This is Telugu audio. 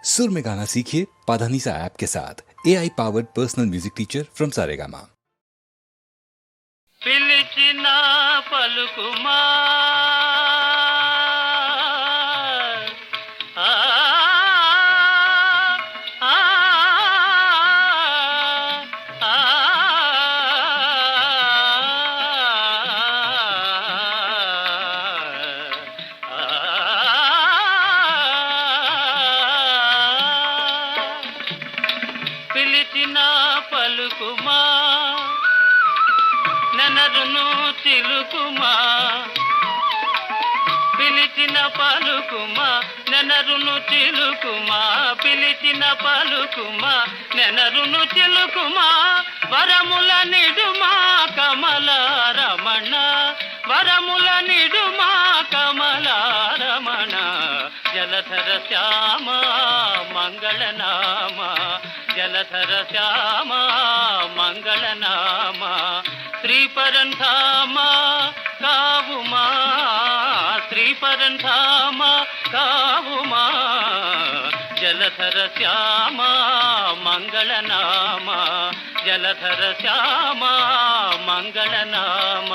सुर में गाना सीखिए पाधानीसा ऐप के साथ। AI powered personal music teacher from Saregama. పిలిచిన పలుకుమా ఆ, ఆ, ఆ, పిలిచిన పలుకుమా నెనరును చిలుకుమా పిలిచిన పలుకుమా నెనరును చిలుకుమా పిలిచిన పలుకుమా నెనరును చిలుకుమా వరముల నిడుమా కమల రమణ వరముల నిడుమా కమల రమణ జలధర శ్యామ మంగళనామ జలధర శ్యామ మంగళనామ శ్రీపరంధామ కావుమా శ్రీపరంధామ కావుమా జలధర శ్యామ మంగళనామ జలధర శ్యామ మంగళనామ